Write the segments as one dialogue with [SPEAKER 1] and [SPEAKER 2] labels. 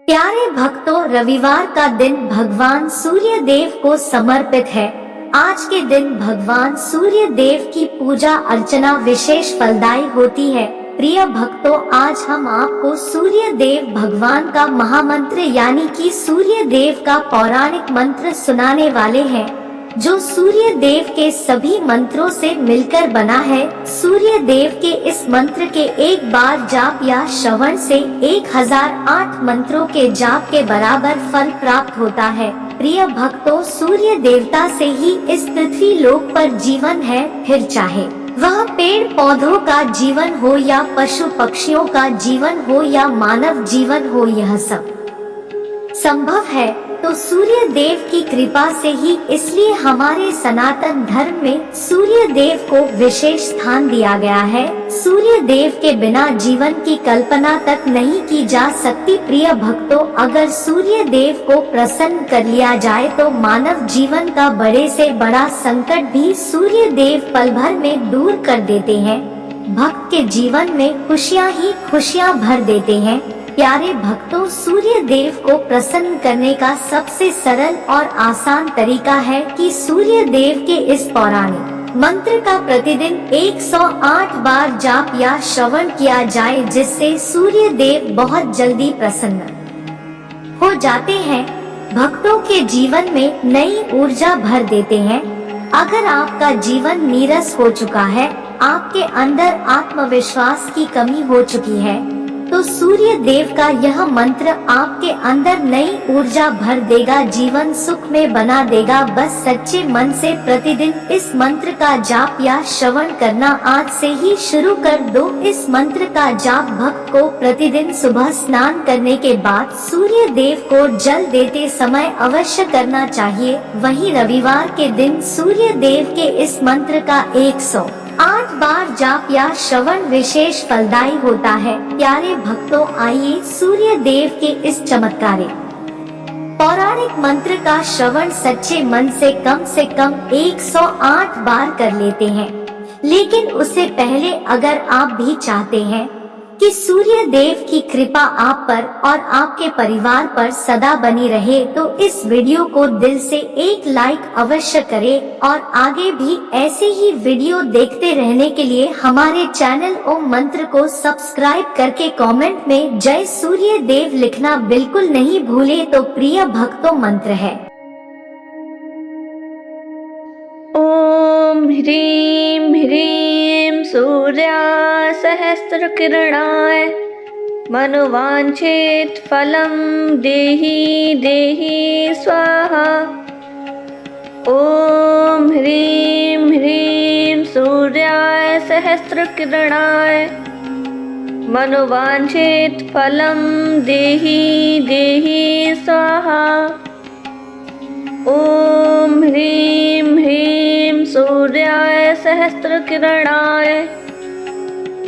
[SPEAKER 1] प्यारे भक्तों, रविवार का दिन भगवान सूर्य देव को समर्पित है। आज के दिन भगवान सूर्य देव की पूजा अर्चना विशेष फलदायी होती है। प्रिय भक्तों, आज हम आपको सूर्य देव भगवान का महामंत्र यानी कि सूर्य देव का पौराणिक मंत्र सुनाने वाले हैं, जो सूर्य देव के सभी मंत्रों से मिलकर बना है। सूर्य देव के इस मंत्र के एक बार जाप या श्रवण से 1008 मंत्रों के जाप के बराबर फल प्राप्त होता है। प्रिय भक्तों, सूर्य देवता से ही इस पृथ्वी लोक पर जीवन है, फिर चाहे वह पेड़ पौधों का जीवन हो या पशु पक्षियों का जीवन हो या मानव जीवन हो, यह सब संभव है तो सूर्य देव की कृपा से ही। इसलिए हमारे सनातन धर्म में सूर्य देव को विशेष स्थान दिया गया है। सूर्य देव के बिना जीवन की कल्पना तक नहीं की जा सकती। प्रिय भक्तों, अगर सूर्य देव को प्रसन्न कर लिया जाए तो मानव जीवन का बड़े से बड़ा संकट भी सूर्य देव पल भर में दूर कर देते हैं। भक्त के जीवन में खुशियाँ ही खुशियाँ भर देते हैं। प्यारे भक्तों, सूर्य देव को प्रसन्न करने का सबसे सरल और आसान तरीका है कि सूर्य देव के इस पौराणिक मंत्र का प्रतिदिन 108 बार जाप या श्रवण किया जाए, जिससे सूर्य देव बहुत जल्दी प्रसन्न हो जाते हैं, भक्तों के जीवन में नई ऊर्जा भर देते हैं। अगर आपका जीवन नीरस हो चुका है, आपके अंदर आत्मविश्वास की कमी हो चुकी है, तो सूर्य देव का यह मंत्र आपके अंदर नई ऊर्जा भर देगा, जीवन सुख में बना देगा। बस सच्चे मन से प्रतिदिन इस मंत्र का जाप या श्रवण करना आज से ही शुरू कर दो। इस मंत्र का जाप भक्त को प्रतिदिन सुबह स्नान करने के बाद सूर्य देव को जल देते समय अवश्य करना चाहिए। वहीं रविवार के दिन सूर्य देव के इस मंत्र का 108 बार जाप या श्रवण विशेष फलदायी होता है। प्यारे भक्तों, आइए सूर्य देव के इस चमत्कारिक पौराणिक मंत्र का श्रवण सच्चे मन से कम 108 बार कर लेते हैं। लेकिन उससे पहले अगर आप भी चाहते हैं कि सूर्य देव की कृपा आप पर और आपके परिवार पर सदा बनी रहे, तो इस वीडियो को दिल से एक लाइक अवश्य करें और आगे भी ऐसे ही वीडियो देखते रहने के लिए हमारे चैनल ओम मंत्र को सब्सक्राइब करके कमेंट में जय सूर्य देव लिखना बिल्कुल नहीं भूले। तो प्रिय भक्तों, मंत्र है
[SPEAKER 2] ओम ह्रीं ह्रीं सूर्याय सहस्रकिरणाय मनोवांछित फलं देहि देहि स्वाहा। ओम ह्रीं ह्रीं सूर्याय सहस्रकिरणाय मनोवांछित फलं देहि देहि स्वाहा। ओम ह्रीं ह्रीं सूर्याय सहस्रकिरणाय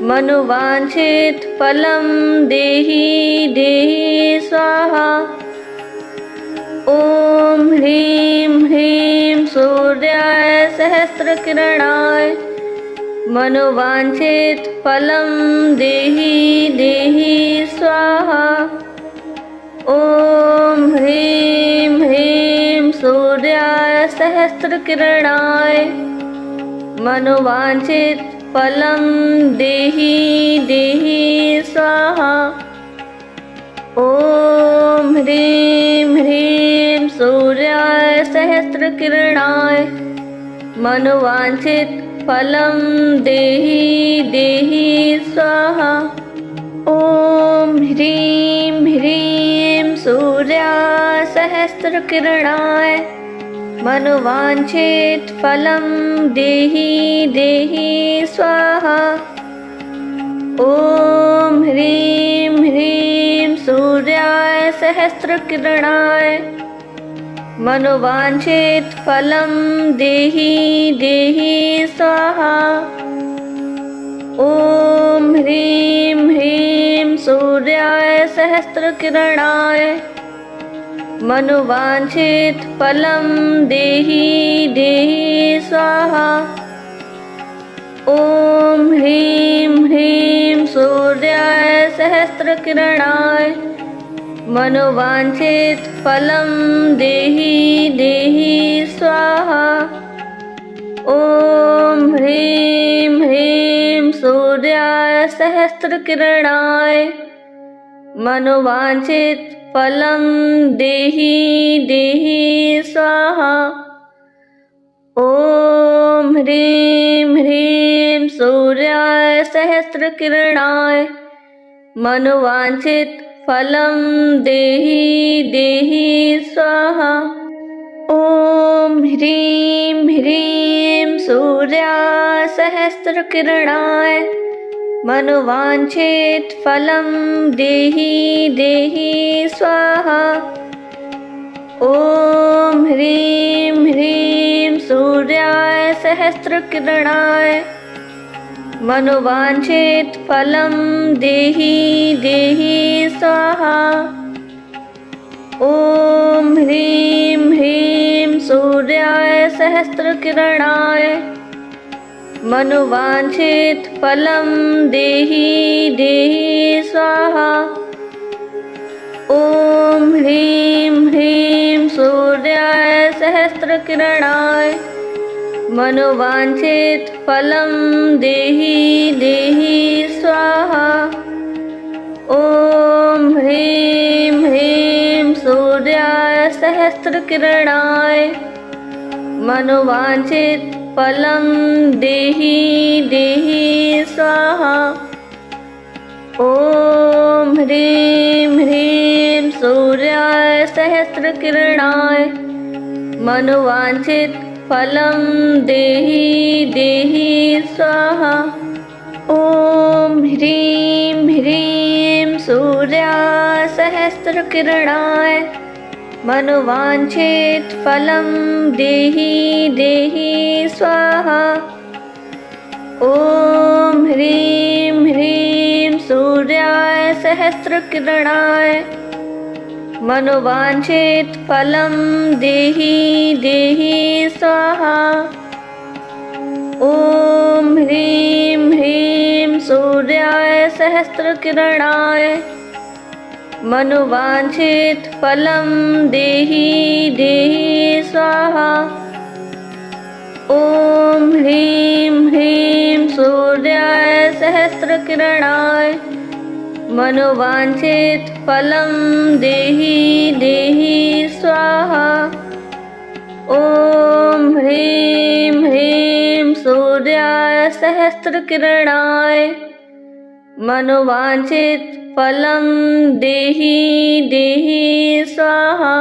[SPEAKER 2] मनोवांछित फलं देहि देहि स्वाहा। ओम ह्रीं ह्रीं सूर्याय सहस्रकिरणाय मनोवांछित फलं देहि देहि स्वाहा। ओम ह्रीं ह्रीं सूर्याय सहस्रकिरणाय मनोवांछित फलं देहि देहि स्वाहा। ओम ह्रीं ह्रीं सूर्याय सहस्रकिरणाय मनोवांछित फलं देहि देहि स्वाहा। ओम ह्रीं ह्रीं सूर्याय सहस्रकिरणाय मनोवांछित फलं देहि देहि स्वाहा। ओम ह्रीं ह्रीं सूर्याय सहस्रकिरणाय मनोवांछित फलं देहि देहि स्वाहा। ओम ह्रीं ह्रीं सूर्याय सहस्रकिरणाय मनोवांछित फलं देहि देहि स्वाहा। ओम ह्रीं ह्रीं सूर्याय सहस्रकिरणाय मनोवांछित फलं देहि देहि स्वाहा। ॐ ह्रीं ह्रीं सूर्याय सहस्रकिरणाय मनोवांछित फलं देहि देहि स्वाहा। ॐ ह्रीं ह्रीं सूर्याय सहस्रकिरणाय मनोवांछित फलं देहि देहि स्वाहा। ॐ ह्रीं ह्रीं सूर्याय सहस्रकिरणाय मनोवांछित फलं देहि देहि स्वाहा। ॐ ह्रीं ह्रीं सूर्याय सहस्रकिरणाय मनोवांछित फलं देहि देहि स्वाहा। ॐ ह्रीं ह्रीं सूर्याय सहस्रकिरणाय मनोवांछित फलं देहि देहि स्वाहा। ॐ ह्रीं ह्रीं सूर्याय सहस्रकिरणाय मनोवांछित फलं देहि देहि स्वाहा। ॐ ह्रीं ह्रीं सूर्याय सहस्रकिरणाय मनोवांछित फलं देहि देहि स्वाहा। ॐ ह्रीं ह्रीं सूर्याय सहस्रकिरणाय मनोवांछित फलं देहि देहि स्वाहा। ॐ ह्रीं ह्रीं सूर्याय सहस्रकिरणाय मनोवांछित फलं देहि देहि स्वाहा। ॐ ह्रीं ह्रीं सूर्याय सहस्रकिरणाय मनोवांछित फलं देहि देहि स्वाहा। ॐ ह्रीं ह्रीं सूर्याय सहस्रकिरणाय मनोवांछित फलं देहि देहि स्वाहा। ॐ ह्रीं ह्रीं सूर्याय सहस्रकिरणाय मनोवांछित फलं देहि देहि स्वाहा। ॐ ह्रीं ह्रीं सूर्याय सहस्रकिरणाय मनोवांछित फलं देहि देहि स्वाहा।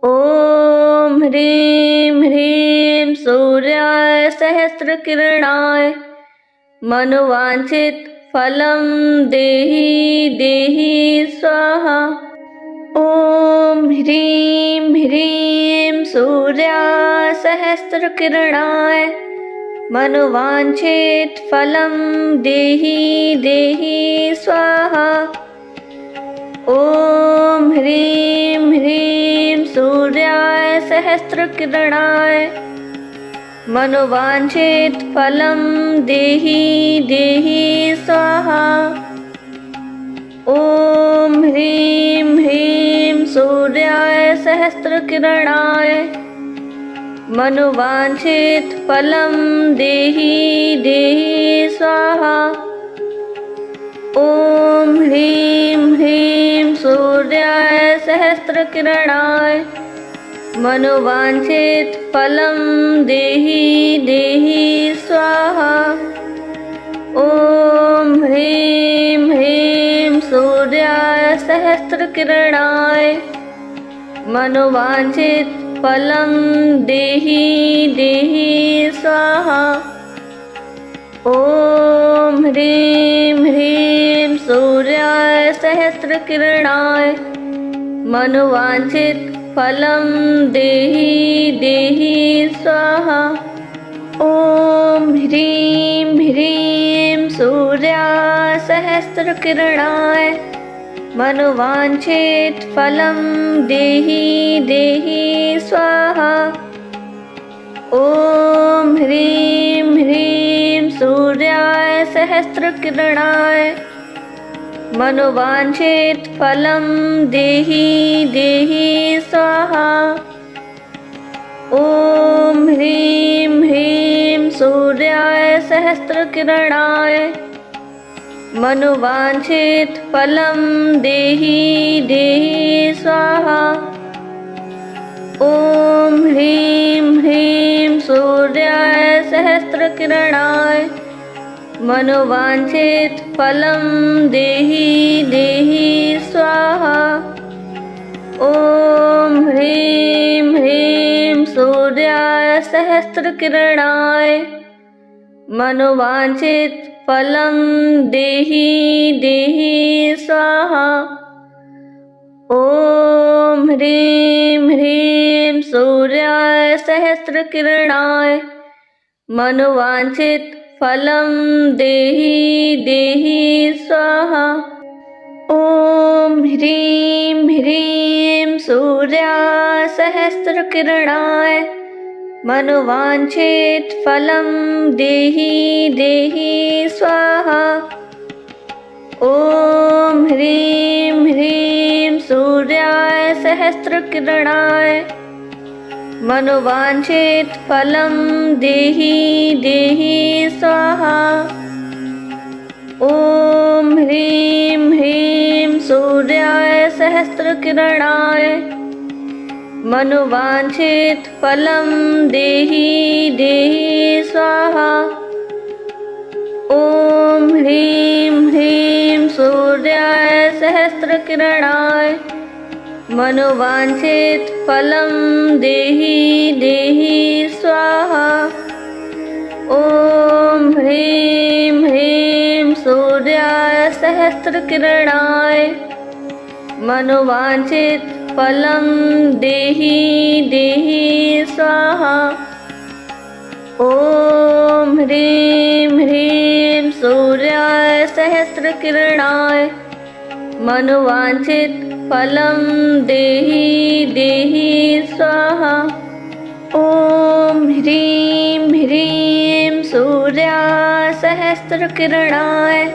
[SPEAKER 2] ॐ ह्रीं ह्रीं सूर्याय सहस्रकिरणाय मनोवांछित फलं देहि देहि स्वाहा। ॐ ह्रीं ह्रीं सूर्याय सहस्रकिरणाय मनोवांछित फलं देहि देहि स्वाहा। ॐ ह्रीं ह्रीं सूर्याय सहस्रकिरणाय मनोवांछित फलं देहि देहि स्वाहा। ॐ ह्रीं ह्रीं सूर्याय सहस्रकिरणाय मनोवांछित फलं देहि देहि स्वाहा। ॐ ह्रीं ह्रीं सूर्याय सहस्रकिरणाय मनोवांछित फलं देहि देहि स्वाहा। ॐ ह्रीं ह्रीं सूर्याय सहस्रकिरणाय मनोवांछित फलं देहि देहि स्वाहा। ॐ ह्रीं ह्रीं सूर्याय सहस्रकिरणाय मनोवांछित फलं देहि देहि स्वाहा। ॐ ह्रीं ह्रीं सूर्याय सहस्रकिरणाय मनोवांछित फलं देहि देहि स्वाहा। ॐ ह्रीं ह्रीं सूर्याय सहस्रकिरणाय मनोवांछित फलं देहि देहि स्वाहा। ॐ ह्रीं ह्रीं सूर्याय सहस्रकिरणाय मनोवांछित फलं देहि देहि स्वाहा। ॐ ह्रीं ह्रीं सूर्याय सहस्रकिरणाय मनोवांछित फलं देहि देहि स्वाहा। ॐ ह्रीं ह्रीं सूर्याय सहस्रकिरणाय मनोवांछित फलं देहि देहि स्वाहा। ॐ ह्रीं ह्रीं सूर्याय सहस्रकिरणाय मनोवांछित फलं देहि देहि स्वाहा। ॐ ह्रीं ह्रीं सूर्याय सहस्रकिरणाय मनोवांछित फलं देहि देहि स्वाहा। ॐ ह्रीं ह्रीं सूर्याय सहस्रकिरणाय मनोवांछित फलं देहि देहि स्वाहा। ॐ ह्रीं ह्रीं सूर्याय सहस्रकिरणाय मनोवांछित फलं देहि देहि स्वाहा। ॐ ह्रीं ह्रीं सूर्याय सहस्रकिरणाय मनोवांछित फलं देहि देहि स्वाहा। ॐ ह्रीं ह्रीं सूर्याय सहस्रकिरणाय मनोवांछित फलं देहि देहि स्वाहा। ॐ ह्रीं ह्रीं सूर्याय सहस्रकिरणाय मनोवांछित फलं देहि देहि स्वाहा। ॐ ह्रीं ह्रीं सूर्याय सहस्रकिरणाय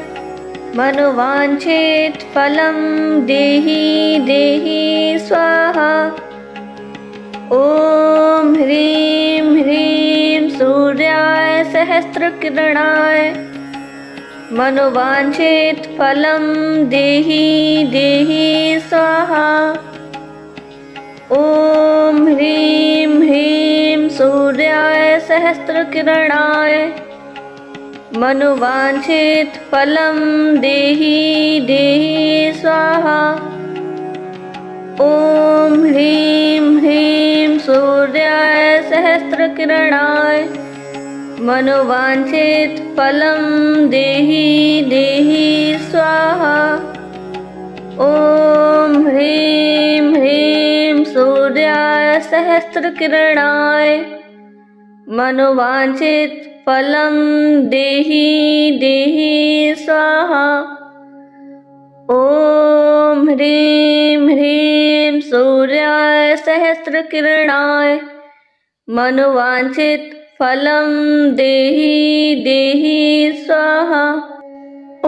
[SPEAKER 2] मनोवांछित फलं देहि देहि स्वाहा। ॐ ह्रीं ह्रीं सूर्याय सहस्रकिरणाय मनोवांछित फलं देहि देहि स्वाहा। ॐ ह्रीं ह्रीं सूर्याय सहस्रकिरणाय मनोवांछित फलं देहि देहि स्वाहा। ॐ ह्रीं ह्रीं सूर्याय सहस्रकिरणाय मनोवांछित फलं देहि देहि स्वाहा। ॐ ह्रीं ह्रीं सूर्याय सहस्रकिरणाय मनोवांछित फलं देहि देहि स्वाहा। ॐ ह्रीं ह्रीं सूर्याय सहस्रकिरणाय मनोवांछित फलं देहि देहि स्वाहा।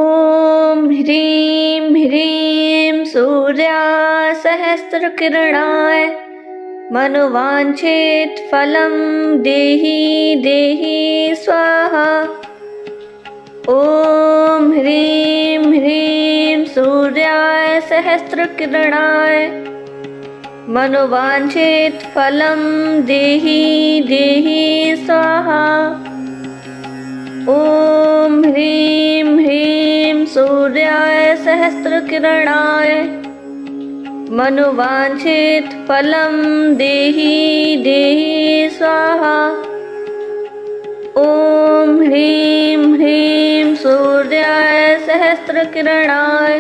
[SPEAKER 2] ॐ ह्रीं ह्रीं सूर्याय सहस्रकिरणाय मनोवांछित फलं देहि देहि स्वाहा। ॐ ह्रीं ह्रीं सूर्याय सहस्रकिरणाय मनोवांछित फलं देहि देहि स्वाहा। ॐ ह्रीं ह्रीं सूर्याय सहस्रकिरणाय मनोवांछित फलं देहि देहि स्वाहा। ॐ ह्रीं ह्रीं सूर्याय सहस्रकिरणाय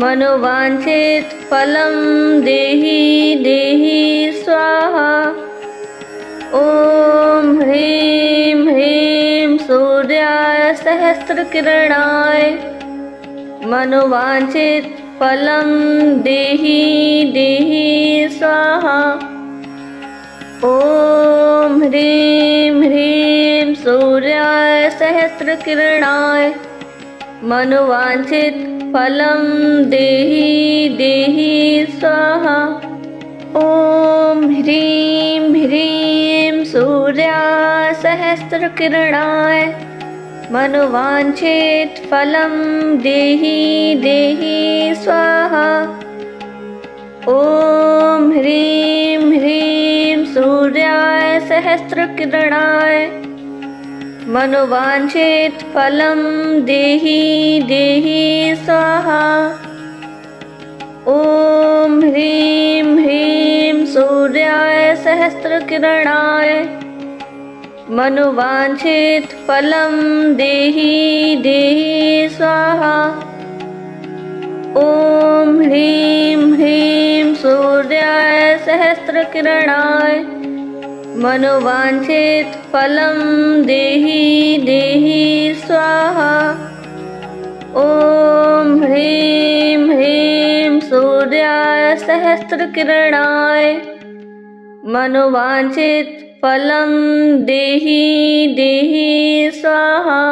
[SPEAKER 2] मनोवांछित फलं देहि देहि स्वाहा। ॐ ह्रीं ह्रीं सूर्याय सहस्रकिरणाय मनोवांछित फलं देहि देहि स्वाहा। ॐ ह्रीं ह्रीं सूर्याय सहस्रकिरणाय मनोवांछित फलं देहि देहि स्वाहा। ॐ ह्रीं ह्रीं सूर्याय सहस्रकिरणाय मनोवांछित फलं देहि देहि स्वाहा। ॐ ह्रीं ह्रीं सूर्याय सहस्रकिरणाय मनोवांछित फलं देहि देहि स्वाहा। ॐ ह्रीं ह्रीं सूर्याय सहस्रकिरणाय मनोवांछित फलं देहि देहि स्वाहा। ॐ ह्रीं ह्रीं सूर्याय सहस्रकिरणाय मनोवांछित फलं देहि देहि स्वाहा। ॐ ह्रीं ह्रीं सूर्याय सहस्रकिरणाय मनोवांछित फलं देहि देहि स्वाहा।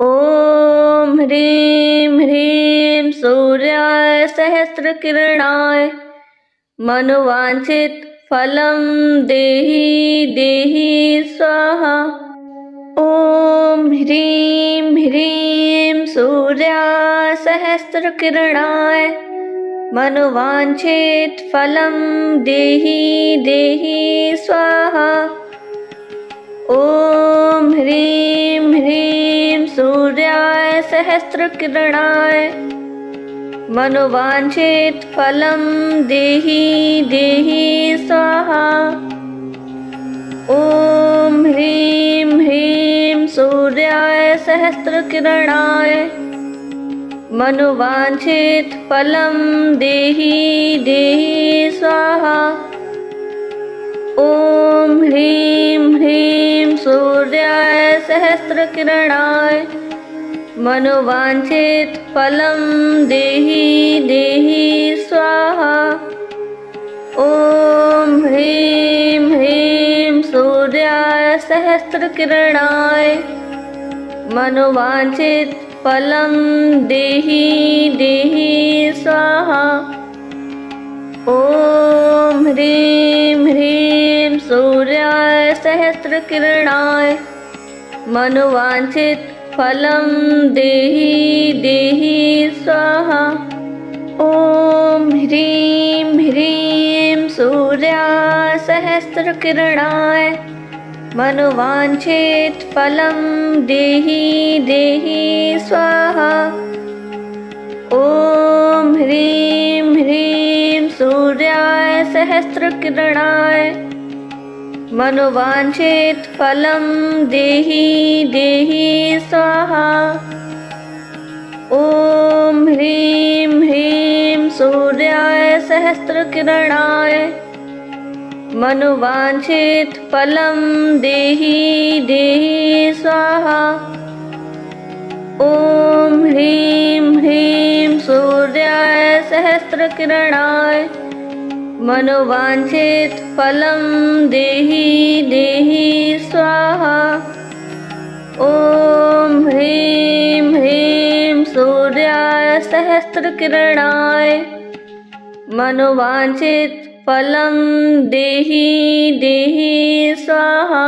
[SPEAKER 2] ॐ ह्रीं ह्रीं सूर्याय सहस्रकिरणाय मनोवांछित फलं देहि देहि स्वाहा। ॐ ह्रीं ह्रीं सूर्याय सहस्रकिरणाय मनोवांछित फलं देहि देहि स्वाहा। ॐ ह्रीं ह्रीं सूर्याय सहस्रकिरणाय मनोवांछित फलं देहि देहि स्वाहा। ॐ ह्रीं ह्रीं सूर्याय सहस्रकिरणाय मनोवांछित फलं देहि देहि स्वाहा। ॐ ह्रीं ह्रीं सूर्याय सहस्रकिरणाय मनोवांछित फलं देहि देहि स्वाहा। ॐ ह्रीं ह्रीं सूर्याय सहस्रकिरणाय मनोवांछित फलं देहि देहि स्वाहा। ॐ ह्रीं ह्रीं सूर्याय सहस्रकिरणाय मनोवांछित फलं देहि देहि स्वाहा। ॐ ह्रीं ह्रीं सूर्याय सहस्रकिरणाय मनोवांछित फलं देहि देहि स्वाहा। ॐ ह्रीं ह्रीं सूर्याय सहस्रकिरणाय मनोवांछित फलं देहि देहि स्वाहा। ॐ ह्रीं ह्रीं सूर्याय सहस्रकिरणाय मनोवांछित फलं देहि देहि स्वाहा। ॐ ह्रीं ह्रीं सूर्याय सहस्रकिरणाय मनोवांछित फलं देहि देहि स्वाहा। ॐ ह्रीं ह्रीं सूर्याय सहस्रकिरणाय मनोवांछित फलं देहि देहि स्वाहा।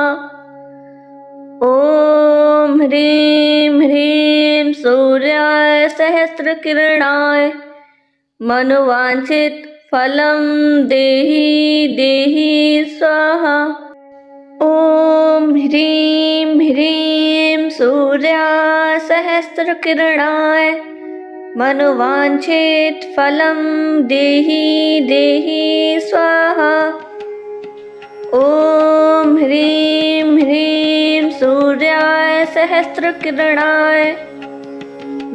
[SPEAKER 2] ॐ ह्रीं ह्रीं सूर्याय सहस्रकिरणाय मनोवांछित फलं देहि देहि स्वाहा। ॐ ह्रीं ह्रीं सूर्याय सहस्रकिरणाय मनोवांछित फलं देहि देहि स्वाहा। ॐ ह्रीं ह्रीं सूर्याय सहस्रकिरणाय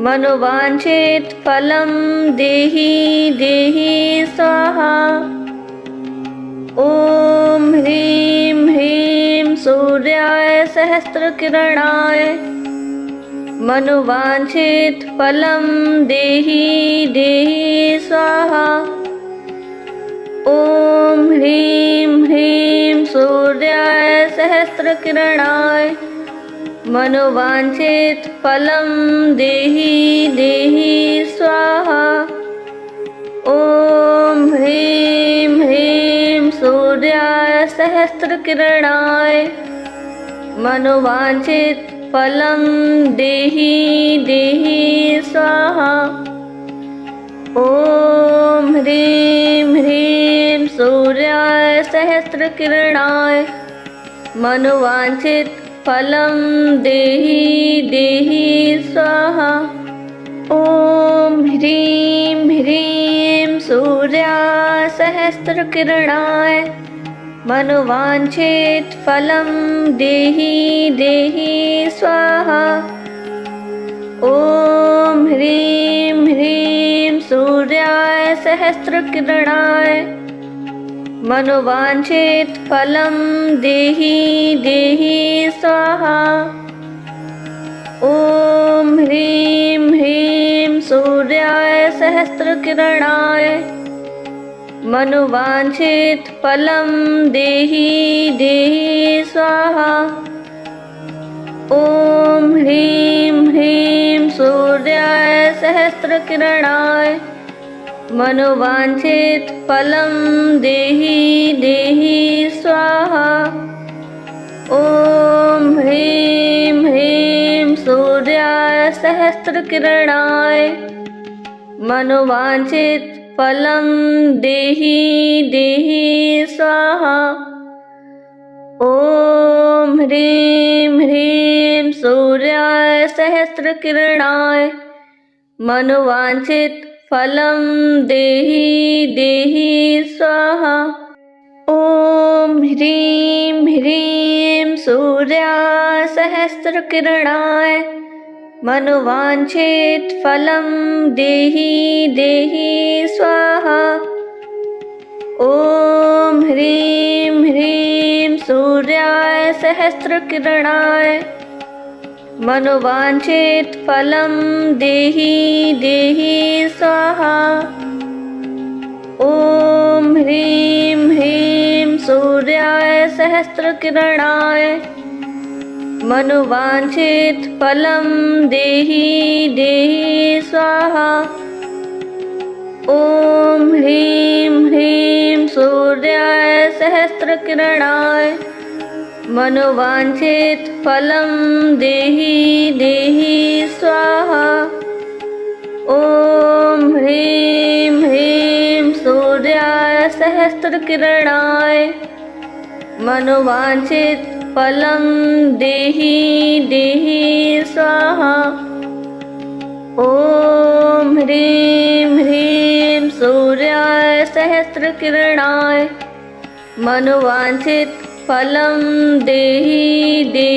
[SPEAKER 2] मनोवांछित फलं देहि देहि स्वाहा। ॐ ह्रीं ह्रीं सूर्याय सहस्रकिरणाय मनोवांछित फलं देहि देहि स्वाहा। ॐ ह्रीं ह्रीं सूर्याय सहस्रकिरणाय मनोवांछित फलं देहि देहि स्वाहा। ॐ ह्रीं ह्रीं सूर्याय सहस्रकिरणाय मनोवांछित फलं देहि देहि स्वाहा। ॐ ह्रीं ह्रीं सूर्याय सहस्रकिरणाय मनोवांछित फलं देहि देहि स्वाहा। ॐ ह्रीं ह्रीं सूर्याय सहस्रकिरणाय मनोवांछित फलं देहि देहि स्वाहा। ॐ ह्रीं ह्रीं सूर्याय सहस्रकिरणाय मनोवांछित फलं देहि देहि स्वाहा। ॐ ह्रीं ह्रीं सूर्याय सहस्रकिरणाय मनोवांछित फलं देहि देहि स्वाहा। ॐ ह्रीं ह्रीं सूर्याय सहस्रकिरणाय मनोवांछित फलं देहि देहि स्वाहा। ॐ ह्रीं ह्रीं सूर्याय सहस्रकिरणाय मनोवांछित फलं देहि देहि स्वाहा। ॐ ह्रीं ह्रीं सूर्याय सहस्रकिरणाय मनोवांछित फलं देहि देहि स्वाहा। ॐ ह्रीं ह्रीं सूर्याय सहस्रकिरणाय मनोवांछित फलं देहि देहि स्वाहा। ॐ ह्रीं ह्रीं सूर्याय सहस्रकिरणाय मनोवांछित फलं देहि देहि स्वाहा। ॐ ह्रीं ह्रीं सूर्याय सहस्रकिरणाय मनोवांछित फलं देहि देहि स्वाहा। ॐ ह्रीं ह्रीं सूर्याय सहस्रकिरणाय मनोवांछित फलं देहि देहि स्वाहा। ॐ ह्रीं ह्रीं सूर्याय सहस्रकिरणाय मनोवांछित फलं देहि देहि स्वाहा। ॐ ह्रीं ह्रीं सूर्याय सहस्रकिरणाय मनोवांछित फलं देहि देहि